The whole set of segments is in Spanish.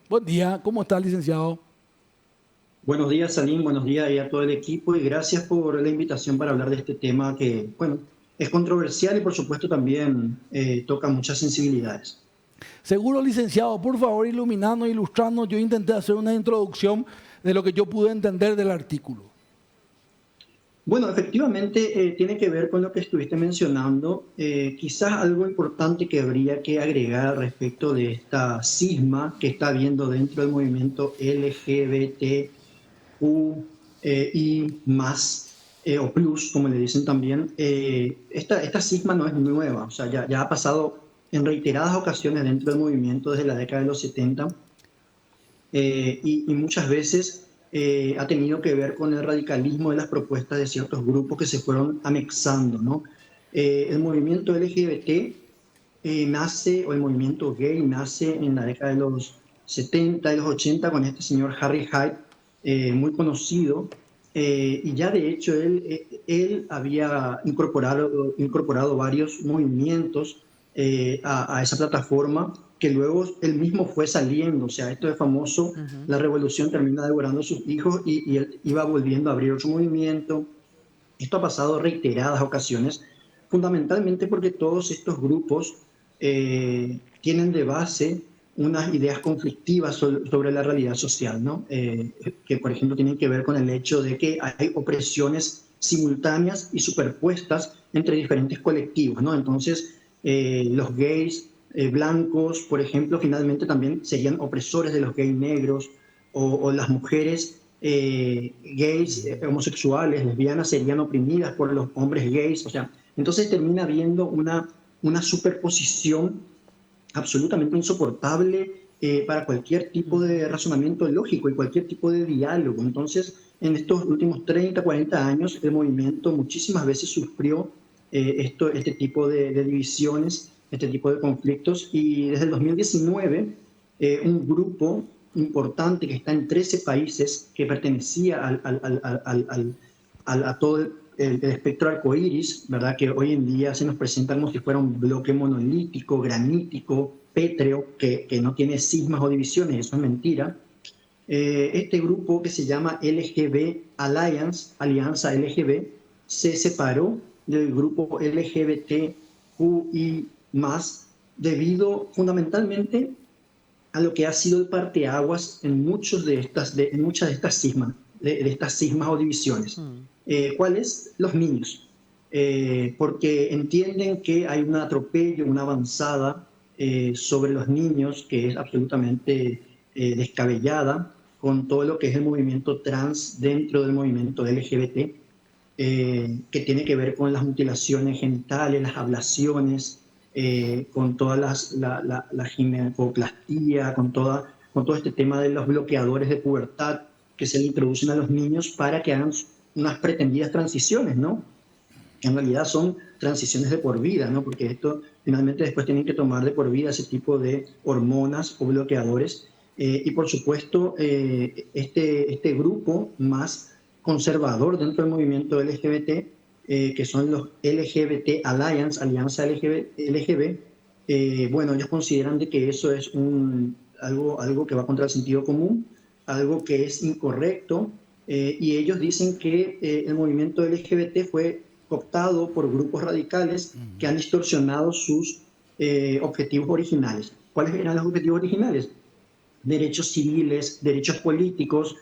Buen día, ¿cómo está, licenciado? Buenos días, Salim, buenos días y a todo el equipo y gracias por la invitación para hablar de este tema que, bueno, es controversial y por supuesto también toca muchas sensibilidades. Seguro, licenciado, por favor, iluminando, ilustrando. Yo intenté hacer una introducción de lo que yo pude entender del artículo. Bueno, efectivamente tiene que ver con lo que estuviste mencionando. Quizás algo importante que habría que agregar respecto de esta cisma que está habiendo dentro del movimiento LGBTQ y más, o plus, como le dicen también. Esta cisma no es nueva, o sea, ya ha pasado en reiteradas ocasiones dentro del movimiento desde la década de los 70 y muchas veces ha tenido que ver con el radicalismo de las propuestas de ciertos grupos que se fueron anexando, ¿no? El movimiento LGBT nace, o el movimiento gay nace en la década de los 70 y los 80 con este señor Harry Hyde, muy conocido, y ya de hecho él había incorporado varios movimientos a esa plataforma que luego él mismo fue saliendo. O sea, esto es famoso, Ujú. la revolución termina devorando a sus hijos y él iba volviendo a abrir otro movimiento. Esto ha pasado reiteradas ocasiones, fundamentalmente porque todos estos grupos tienen de base unas ideas conflictivas sobre la realidad social, ¿no? Que por ejemplo tienen que ver con el hecho de que hay opresiones simultáneas y superpuestas entre diferentes colectivos, ¿no? Entonces, los gays blancos, por ejemplo, finalmente también serían opresores de los gays negros, o las mujeres gays, homosexuales, lesbianas serían oprimidas por los hombres gays. O sea, entonces termina habiendo una superposición absolutamente insoportable para cualquier tipo de razonamiento lógico y cualquier tipo de diálogo. Entonces, en estos últimos 30, 40 años, el movimiento muchísimas veces sufrió este tipo de divisiones, este tipo de conflictos, y desde el 2019 un grupo importante que está en 13 países, que pertenecía a todo el espectro arcoíris, ¿verdad? Que hoy en día se nos presenta como si fuera un bloque monolítico, granítico, pétreo, que no tiene cismas o divisiones. Eso es mentira. Este grupo que se llama LGB Alliance, Alianza LGB, se separó del grupo LGBTQI+, debido fundamentalmente a lo que ha sido el parteaguas en, en muchas de estas cismas, de estas cismas o divisiones. Mm. ¿Cuáles? Los niños. Porque entienden que hay un atropello, una avanzada sobre los niños que es absolutamente descabellada, con todo lo que es el movimiento trans dentro del movimiento LGBT, que tiene que ver con las mutilaciones genitales, las ablaciones, con todas la ginecoplastía, con todo este tema de los bloqueadores de pubertad que se le introducen a los niños para que hagan unas pretendidas transiciones, ¿no? Que en realidad son transiciones de por vida, ¿no? Porque esto finalmente después tienen que tomar de por vida ese tipo de hormonas o bloqueadores. Y por supuesto, este grupo más conservador dentro del movimiento LGBT, que son los LGBT Alliance, Alianza LGB, bueno, ellos consideran de que eso es algo que va contra el sentido común, algo que es incorrecto, y ellos dicen que el movimiento LGBT fue cooptado por grupos radicales que han distorsionado sus objetivos originales. ¿Cuáles eran los objetivos originales? Derechos civiles, derechos políticos,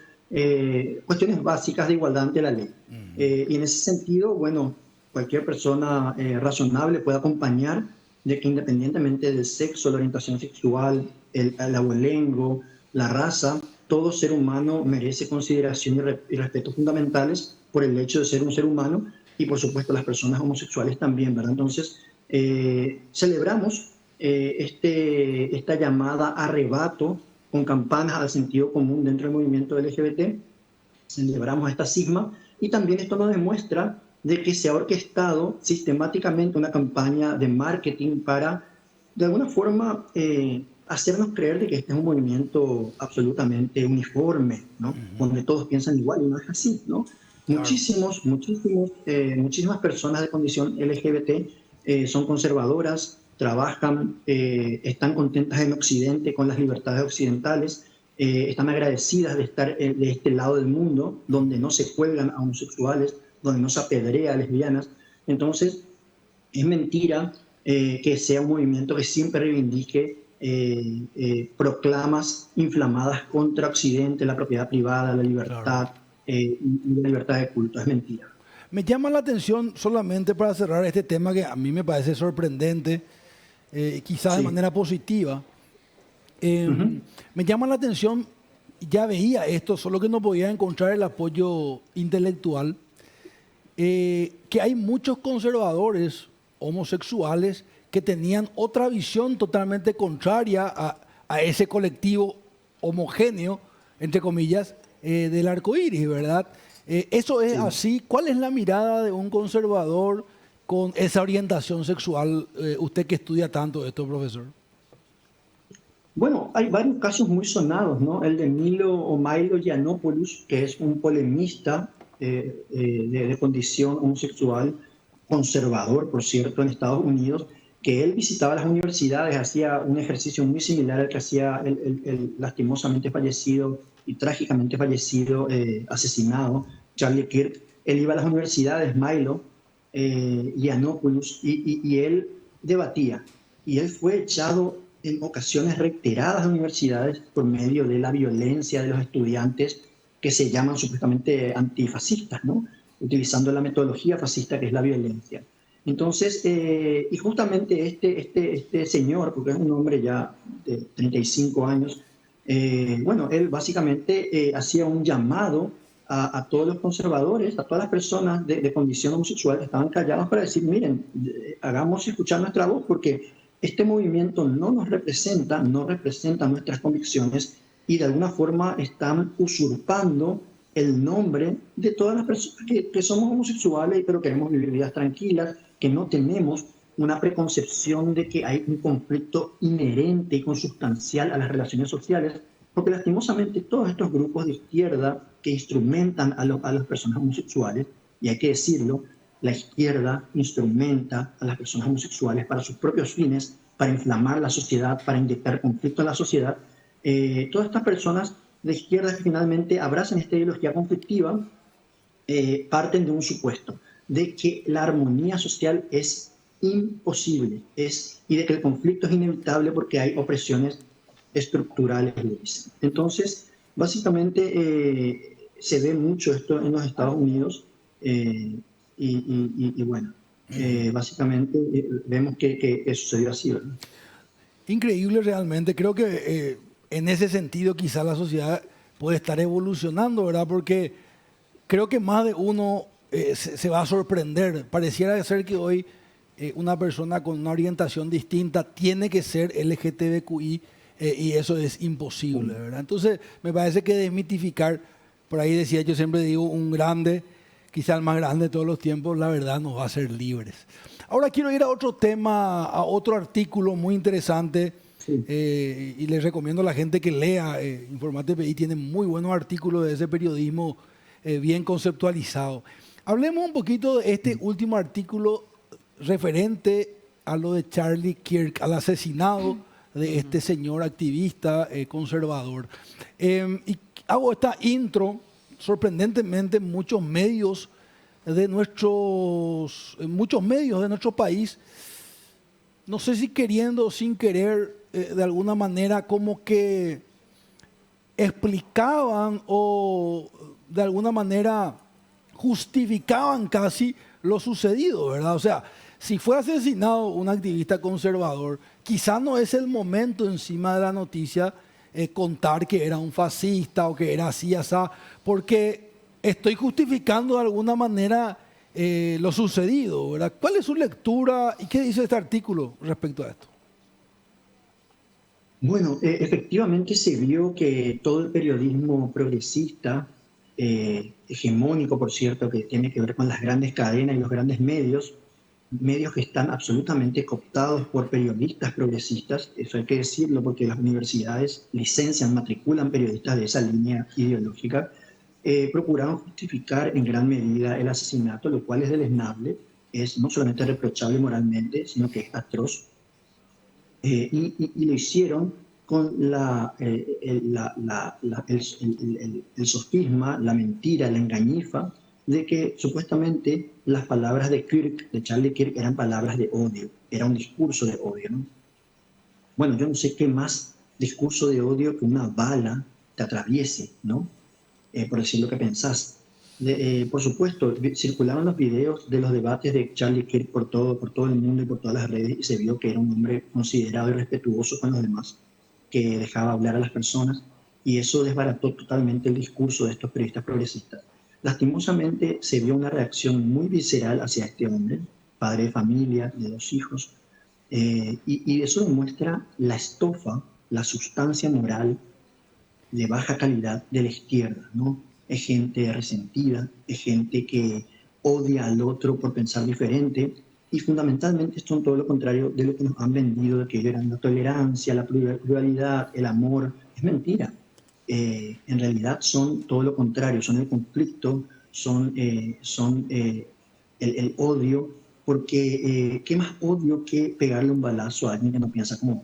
cuestiones básicas de igualdad ante la ley. Y en ese sentido, bueno, cualquier persona razonable puede acompañar de que independientemente del sexo, la orientación sexual, el abolengo, la raza, todo ser humano merece consideración y respeto fundamentales por el hecho de ser un ser humano, y por supuesto las personas homosexuales también, ¿verdad? Entonces, celebramos esta llamada arrebato con campanas al sentido común dentro del movimiento LGBT, celebramos esta sigma, y también esto nos demuestra de que se ha orquestado sistemáticamente una campaña de marketing para, de alguna forma, hacernos creer de que este es un movimiento absolutamente uniforme, ¿no? Donde todos piensan igual, y no es así, ¿no? Claro. Muchísimas personas de condición LGBT son conservadoras, trabajan, están contentas en Occidente con las libertades occidentales, están agradecidas de estar de este lado del mundo, donde no se cuelgan a homosexuales, donde no se apedrea a lesbianas. Entonces, es mentira que sea un movimiento que siempre reivindique proclamas inflamadas contra Occidente, la propiedad privada, la Claro. libertad y la libertad de culto. Es mentira. Me llama la atención, solamente para cerrar este tema que a mí me parece sorprendente, quizás de Sí. manera positiva. Ujú. Me llama la atención, ya veía esto, solo que no podía encontrar el apoyo intelectual, que hay muchos conservadores homosexuales que tenían otra visión totalmente contraria a ese colectivo homogéneo, entre comillas, del arco iris, ¿verdad? Eso es Sí. así. ¿Cuál es la mirada de un conservador con esa orientación sexual? Usted que estudia tanto esto, profesor. Bueno, hay varios casos muy sonados, ¿no? El de Milo o Milo Yiannopoulos, que es un polemista de condición homosexual, conservador, por cierto, en Estados Unidos, que él visitaba las universidades, hacía un ejercicio muy similar al que hacía el lastimosamente fallecido y trágicamente fallecido, asesinado, Charlie Kirk. Él iba a las universidades, Milo Yiannopoulos, y él debatía. Y él fue echado en ocasiones reiteradas de universidades por medio de la violencia de los estudiantes que se llaman supuestamente antifascistas, ¿no? Utilizando la metodología fascista que es la violencia. Entonces, y justamente este señor, porque es un hombre ya de 35 años, bueno, él básicamente hacía un llamado a todos los conservadores, a todas las personas de condición homosexual que estaban callados para decir, miren, hagamos escuchar nuestra voz porque este movimiento no nos representa, no representa nuestras convicciones y de alguna forma están usurpando el nombre de todas las personas que somos homosexuales pero queremos vivir vidas tranquilas, que no tenemos una preconcepción de que hay un conflicto inherente y consustancial a las relaciones sociales, porque lastimosamente todos estos grupos de izquierda que instrumentan a las personas homosexuales, y hay que decirlo, la izquierda instrumenta a las personas homosexuales para sus propios fines, para inflamar la sociedad, para inyectar conflicto en la sociedad. Todas estas personas de izquierda que finalmente abrazan esta ideología conflictiva parten de un supuesto, de que la armonía social es imposible y de que el conflicto es inevitable porque hay opresiones estructurales. Entonces, básicamente se ve mucho esto en los Estados Unidos y bueno, básicamente vemos que sucedió así, ¿verdad? Increíble realmente. Creo que en ese sentido quizá la sociedad puede estar evolucionando, ¿verdad? Porque creo que más de uno se va a sorprender. Pareciera ser que hoy una persona con una orientación distinta tiene que ser LGTBQI y eso es imposible, ¿verdad? Entonces me parece que desmitificar, por ahí decía, yo siempre digo, un grande, quizá el más grande de todos los tiempos, la verdad nos va a hacer libres. Ahora quiero ir a otro tema, a otro artículo muy interesante Sí. y les recomiendo a la gente que lea. Informate PI tiene muy buenos artículos de ese periodismo bien conceptualizado. Hablemos un poquito de este último artículo referente a lo de Charlie Kirk, al asesinado de este señor activista conservador. Y hago esta intro, sorprendentemente muchos medios de nuestro país, no sé si queriendo o sin querer, de alguna manera como que explicaban o de alguna manera justificaban casi lo sucedido, ¿verdad? O sea, si fue asesinado un activista conservador, quizá no es el momento encima de la noticia contar que era un fascista o que era así, así, porque estoy justificando de alguna manera lo sucedido, ¿verdad? ¿Cuál es su lectura y qué dice este artículo respecto a esto? Bueno, efectivamente se vio que todo el periodismo progresista, hegemónico, por cierto, que tiene que ver con las grandes cadenas y los grandes medios, medios que están absolutamente cooptados por periodistas progresistas, eso hay que decirlo porque las universidades licencian, matriculan periodistas de esa línea ideológica, procuraron justificar en gran medida el asesinato, lo cual es deleznable, es no solamente reprochable moralmente, sino que es atroz. Y lo hicieron con el sofisma, la mentira, la engañifa, de que supuestamente las palabras de Kirk, de Charlie Kirk, eran palabras de odio, era un discurso de odio, ¿no? Bueno, yo no sé qué más discurso de odio que una bala te atraviese, ¿no? Por decir lo que pensás. Por supuesto, circularon los videos de los debates de Charlie Kirk por todo el mundo y por todas las redes y se vio que era un hombre considerado y respetuoso con los demás, que dejaba hablar a las personas y eso desbarató totalmente el discurso de estos periodistas progresistas. Lastimosamente se vio una reacción muy visceral hacia este hombre, padre de familia, de 2 hijos, y eso demuestra la estofa, la sustancia moral de baja calidad de la izquierda, ¿no? Es gente resentida, es gente que odia al otro por pensar diferente y fundamentalmente son todo lo contrario de lo que nos han vendido, de que eran la tolerancia, la pluralidad, el amor. Es mentira. En realidad son todo lo contrario, son el conflicto, son el odio, porque ¿qué más odio que pegarle un balazo a alguien que no piensa como uno?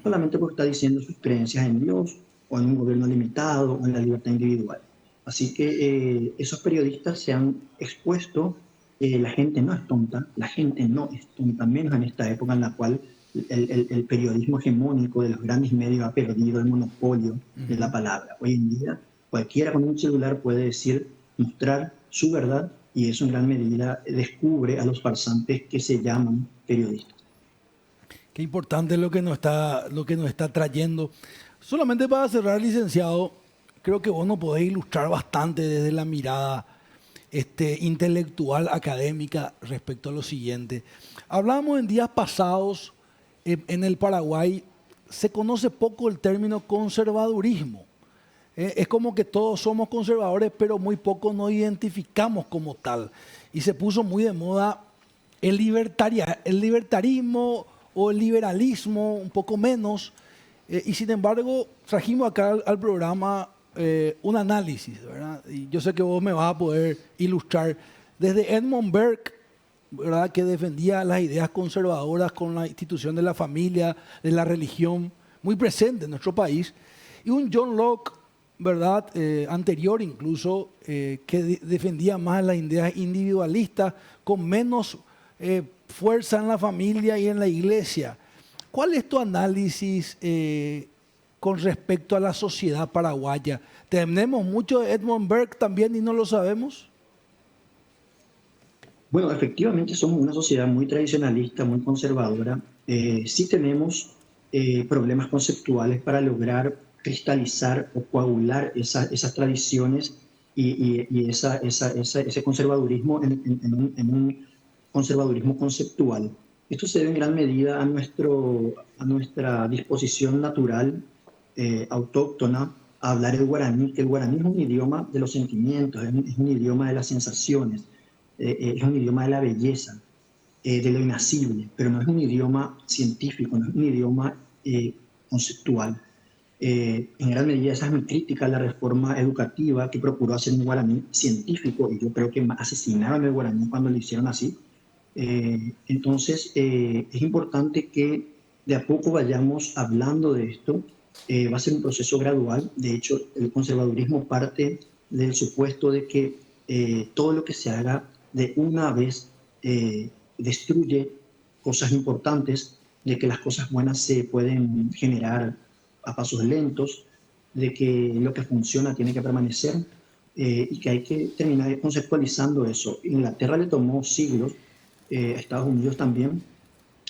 Solamente porque está diciendo sus creencias en Dios o en un gobierno limitado o en la libertad individual. Así que esos periodistas se han expuesto, la gente no es tonta, la gente no es tonta, menos en esta época en la cual el periodismo hegemónico de los grandes medios ha perdido el monopolio de la palabra. Hoy en día cualquiera con un celular puede decir, mostrar su verdad y eso en gran medida descubre a los farsantes que se llaman periodistas. Qué importante lo que nos está trayendo. Solamente para cerrar, licenciado, creo que vos nos podés ilustrar bastante desde la mirada intelectual, académica, respecto a lo siguiente. Hablábamos en días pasados, en el Paraguay, se conoce poco el término conservadurismo. Es como que todos somos conservadores, pero muy poco nos identificamos como tal. Y se puso muy de moda el libertarismo o el liberalismo, un poco menos. Y sin embargo, trajimos acá al programa un análisis, ¿verdad? Y yo sé que vos me vas a poder ilustrar. Desde Edmund Burke, ¿verdad?, que defendía las ideas conservadoras con la institución de la familia, de la religión, muy presente en nuestro país. Y un John Locke, ¿verdad?, anterior incluso, que defendía más las ideas individualistas, con menos fuerza en la familia y en la iglesia. ¿Cuál es tu análisis con respecto a la sociedad paraguaya? ¿Tenemos mucho de Edmund Burke también y no lo sabemos? Bueno, efectivamente somos una sociedad muy tradicionalista, muy conservadora. Sí tenemos problemas conceptuales para lograr cristalizar o coagular esas tradiciones y ese conservadurismo en un conservadurismo conceptual. Esto se debe en gran medida a nuestra disposición natural, autóctona, a hablar el guaraní, que el guaraní es un idioma de los sentimientos, es un idioma de las sensaciones, es un idioma de la belleza, de lo inacible, pero no es un idioma científico, no es un idioma conceptual. En gran medida esa es mi crítica a la reforma educativa que procuró hacer un guaraní científico, y yo creo que asesinaron el guaraní cuando lo hicieron así. Entonces, es importante que de a poco vayamos hablando de esto. Va a ser un proceso gradual. De hecho, el conservadurismo parte del supuesto de que todo lo que se haga de una vez destruye cosas importantes, de que las cosas buenas se pueden generar a pasos lentos, de que lo que funciona tiene que permanecer y que hay que terminar conceptualizando eso. Inglaterra le tomó siglos, a Estados Unidos también,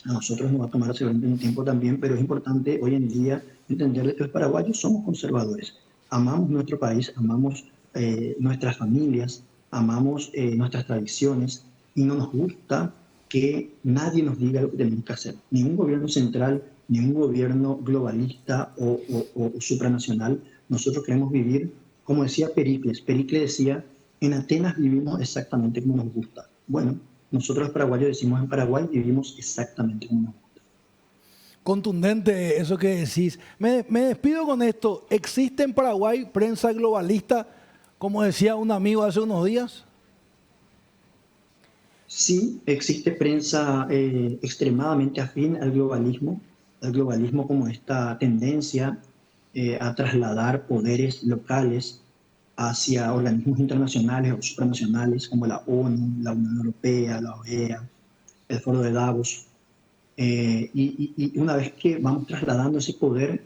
a nosotros nos va a tomar seguramente un tiempo también, pero es importante hoy en día entender que los paraguayos somos conservadores. Amamos nuestro país, amamos nuestras familias, amamos nuestras tradiciones y no nos gusta que nadie nos diga lo que tenemos que hacer. Ni un gobierno central, ni un gobierno globalista o supranacional. Nosotros queremos vivir, como decía Pericles. Pericles decía, en Atenas vivimos exactamente como nos gusta. Bueno, nosotros los paraguayos decimos en Paraguay vivimos exactamente como nos gusta. Contundente eso que decís. Me despido con esto. ¿Existe en Paraguay prensa globalista, como decía un amigo hace unos días? Sí, existe prensa extremadamente afín al globalismo. el globalismo como esta tendencia a trasladar poderes locales hacia organismos internacionales o supranacionales como la ONU, la Unión Europea, la OEA, el Foro de Davos. Y una vez que vamos trasladando ese poder,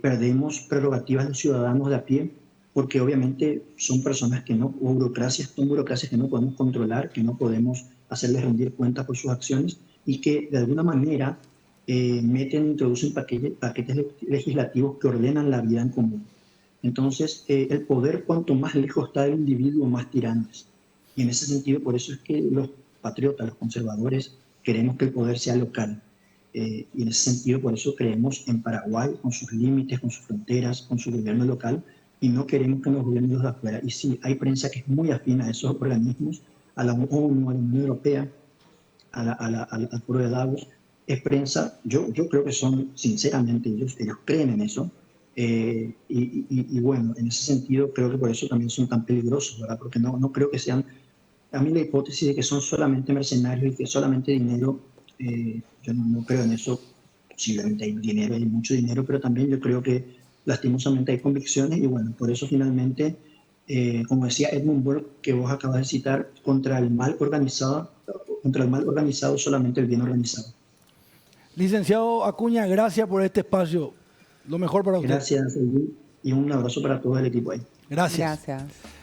perdemos prerrogativas de los ciudadanos de a pie, porque obviamente son personas que no, o burocracias, son burocracias que no podemos controlar, que no podemos hacerles rendir cuentas por sus acciones y que de alguna manera introducen paquetes legislativos que ordenan la vida en común. Entonces, el poder, cuanto más lejos está del individuo, más tirano es. Y en ese sentido, por eso es que los patriotas, los conservadores, queremos que el poder sea local. Y en ese sentido, por eso creemos en Paraguay, con sus límites, con sus fronteras, con su gobierno local, y no queremos que nos gobiernen los de afuera. Y sí, hay prensa que es muy afín a esos organismos, a la ONU, a la Unión Europea, al Foro de Davos. Es prensa, yo creo que son, sinceramente, ellos creen en eso. Y bueno, en ese sentido, creo que por eso también son tan peligrosos, ¿verdad? Porque no creo que sean, a mí la hipótesis de que son solamente mercenarios y que solamente dinero, yo no creo en eso. Posiblemente hay dinero, hay mucho dinero, pero también yo creo que lastimosamente hay convicciones y bueno, por eso finalmente, como decía Edmund Burke, que vos acabas de citar, contra el mal organizado solamente el bien organizado. Licenciado Acuña, gracias por este espacio. Lo mejor para usted. Gracias, Edwin, y un abrazo para todo el equipo ahí. Gracias. Gracias.